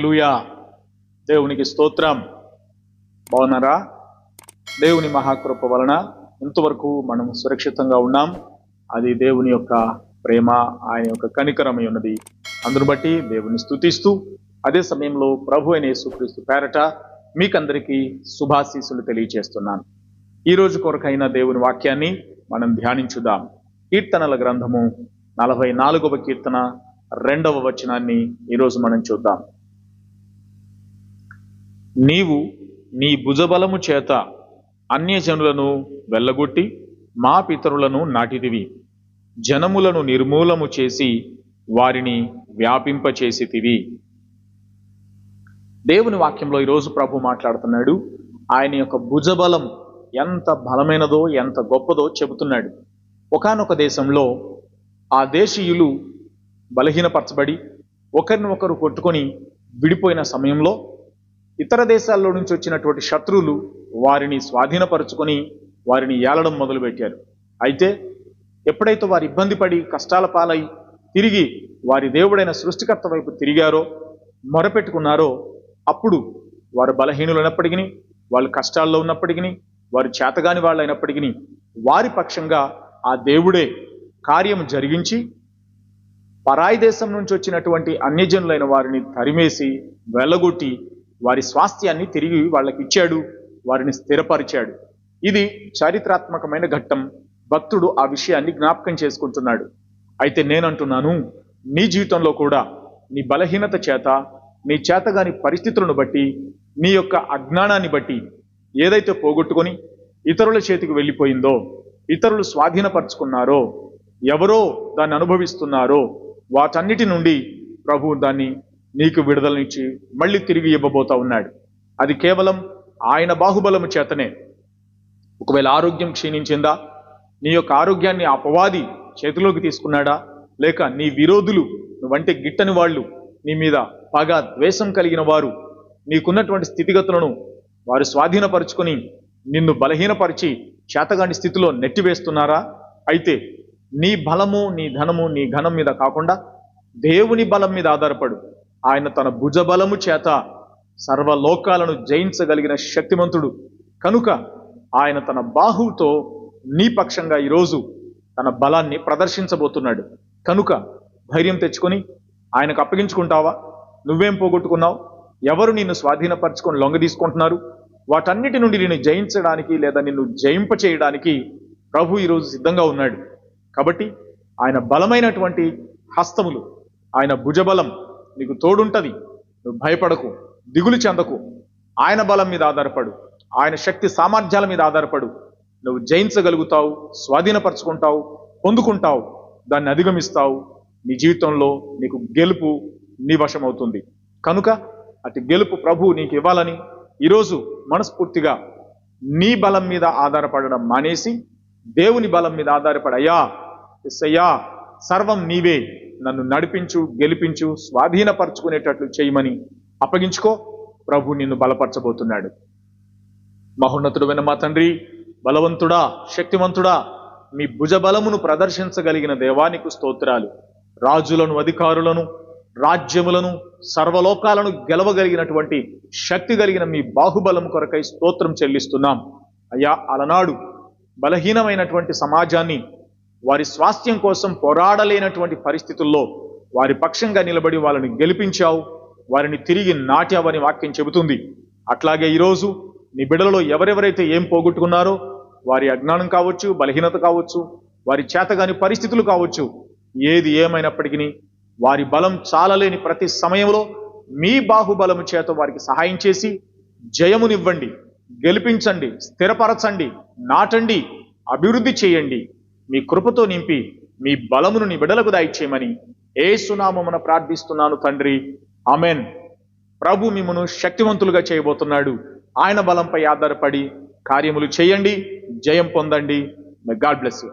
హల్లెలూయా. దేవునికి స్తోత్రం. బాగున్నారా? దేవుని మహాకృప వలన ఇంతవరకు మనం సురక్షితంగా ఉన్నాం. అది దేవుని యొక్క ప్రేమ, ఆయన యొక్క కనికరమై ఉన్నది. అందును బట్టి దేవుని స్తుతిస్తూ అదే సమయంలో ప్రభు అయిన యేసుక్రీస్తు పేరట మీకందరికీ శుభాశీస్సులు తెలియజేస్తున్నాను. ఈ రోజు కొరకైన దేవుని వాక్యాన్ని మనం ధ్యానించుదాం. కీర్తనల గ్రంథము 44వ కీర్తన 2వ వచనాన్ని ఈరోజు మనం చూద్దాం. నీవు నీ భుజబలము చేత అన్యజనులను వెళ్ళగొట్టి మా పితరులను నాటిదివి, జనములను నిర్మూలము చేసి వారిని వ్యాపింపచేసితివి. దేవుని వాక్యంలో ఈరోజు ప్రభు మాట్లాడుతున్నాడు. ఆయన యొక్క భుజబలం ఎంత బలమైనదో, ఎంత గొప్పదో చెబుతున్నాడు. ఒకానొక దేశంలో ఆ దేశీయులు బలహీనపరచబడి ఒకరినొకరు కొట్టుకొని విడిపోయిన సమయంలో ఇతర దేశాల్లో నుంచి వచ్చినటువంటి శత్రువులు వారిని స్వాధీనపరుచుకొని వారిని ఏలడం మొదలుపెట్టారు. అయితే ఎప్పుడైతే వారు ఇబ్బంది పడి కష్టాల పాలై తిరిగి వారి దేవుడైన సృష్టికర్త వైపు తిరిగారో, మొరపెట్టుకున్నారో, అప్పుడు వారు బలహీనులైనప్పటికీ, వాళ్ళు కష్టాల్లో ఉన్నప్పటికీ, వారు చేతగాని వాళ్ళు అయినప్పటికీ వారి పక్షంగా ఆ దేవుడే కార్యం జరిగించి పరాయి దేశం నుంచి వచ్చినటువంటి అన్యజనులైన వారిని తరిమేసి వెళ్ళగొట్టి వారి స్వాస్థ్యాన్ని తిరిగి వాళ్ళకి ఇచ్చాడు, వారిని స్థిరపరిచాడు. ఇది చారిత్రాత్మకమైన ఘట్టం. భక్తుడు ఆ విషయాన్ని జ్ఞాపకం చేసుకుంటున్నాడు. అయితే నేనంటున్నాను, నీ జీవితంలో కూడా నీ బలహీనత చేత, నీ చేతగాని పరిస్థితులను బట్టి, నీ యొక్క అజ్ఞానాన్ని బట్టి ఏదైతే పోగొట్టుకొని ఇతరుల చేతికి వెళ్ళిపోయిందో, ఇతరులు స్వాధీనపరుచుకున్నారో, ఎవరో దాన్ని అనుభవిస్తున్నారో, వాటన్నిటి నుండి ప్రభువు దాన్ని నీకు విడుదలనిచ్చి మళ్ళీ తిరిగి ఇవ్వబోతా ఉన్నాడు. అది కేవలం ఆయన బాహుబలము చేతనే. ఒకవేళ ఆరోగ్యం క్షీణించిందా, నీ యొక్క ఆరోగ్యాన్ని అపవాది చేతిలోకి తీసుకున్నాడా, లేక నీ విరోధులు, నువ్వంటే గిట్టని వాళ్ళు, నీ మీద పగ ద్వేషం కలిగిన వారు, నీకున్నటువంటి స్థితిగతులను వారు స్వాధీనపరుచుకొని నిన్ను బలహీనపరిచి చేతగాని స్థితిలో నెట్టివేస్తున్నారా? అయితే నీ బలము, నీ ధనము, నీ ఘనం మీద కాకుండా దేవుని బలం మీద ఆధారపడు. ఆయన తన భుజబలము చేత సర్వలోకాలను జయించగలిగిన శక్తిమంతుడు కనుక ఆయన తన బాహువుతో నీ పక్షంగా ఈరోజు తన బలాన్ని ప్రదర్శించబోతున్నాడు. కనుక ధైర్యం తెచ్చుకొని ఆయనకు అప్పగించుకుంటావా? నువ్వేం పోగొట్టుకున్నావు? ఎవరు నిన్ను స్వాధీనపరచుకొని లొంగ తీసుకుంటున్నారు? వాటన్నిటి నుండి నిన్ను జయించడానికి లేదా నిన్ను జయింప చేయడానికి ప్రభు ఈరోజు సిద్ధంగా ఉన్నాడు. కాబట్టి ఆయన బలమైనటువంటి హస్తములు, ఆయన భుజబలం నీకు తోడుంటది. నువ్వు భయపడకు, దిగులు చెందకు. ఆయన బలం మీద ఆధారపడు, ఆయన శక్తి సామర్థ్యాల మీద ఆధారపడు. నువ్వు జయించగలుగుతావు, స్వాధీనపరచుకుంటావు, పొందుకుంటావు, దాన్ని అధిగమిస్తావు. నీ జీవితంలో నీకు గెలుపు నీ వశమవుతుంది. కనుక అటు గెలుపు ప్రభు నీకు ఇవ్వాలని ఈరోజు మనస్ఫూర్తిగా నీ బలం మీద ఆధారపడడం మానేసి దేవుని బలం మీద ఆధారపడి, అయ్యా ఎస్సయ్యా సర్వం నీవే, నన్ను నడిపించు, గెలిపించు, స్వాధీనపరచుకునేటట్లు చేయమని అప్పగించుకో. ప్రభు నిన్ను బలపరచబోతున్నాడు. మహోన్నతుడైన మా తండ్రి, బలవంతుడా, శక్తివంతుడా, మీ భుజబలమును ప్రదర్శించగలిగిన దేవానికి స్తోత్రాలు. రాజులను, అధికారులను, రాజ్యములను, సర్వలోకాలను గెలవగలిగినటువంటి శక్తి కలిగిన మీ బాహుబలం కొరకై స్తోత్రం చెల్లిస్తున్నాం. అయ్యా, అలనాడు బలహీనమైనటువంటి సమాజాన్ని వారి స్వాస్థ్యం కోసం పోరాడలేనటువంటి పరిస్థితుల్లో వారి పక్షంగా నిలబడి వాళ్ళని గెలిపించావు, వారిని తిరిగి నాటావని వాక్యం చెబుతుంది. అట్లాగే ఈరోజు నీ బిడ్డలలో ఎవరెవరైతే ఏం పోగొట్టుకున్నారో, వారి అజ్ఞానం కావచ్చు, బలహీనత కావచ్చు, వారి చేతగాని పరిస్థితులు కావచ్చు, ఏది ఏమైనప్పటికీ వారి బలం చాలలేని ప్రతి సమయంలో మీ బాహుబలము చేత వారికి సహాయం చేసి జయమునివ్వండి, గెలిపించండి, స్థిరపరచండి, నాటండి, అభివృద్ధి చేయండి. మీ కృపతో నింపి మీ బలమును నీ బిడ్డలకు దయచేయమని యేసు నామమున ప్రార్థిస్తున్నాను తండ్రి, ఆమెన్. ప్రభు మిమ్మును శక్తివంతులుగా చేయబోతున్నాడు. ఆయన బలంపై ఆధారపడి కార్యములు చేయండి, జయం పొందండి. May God bless you.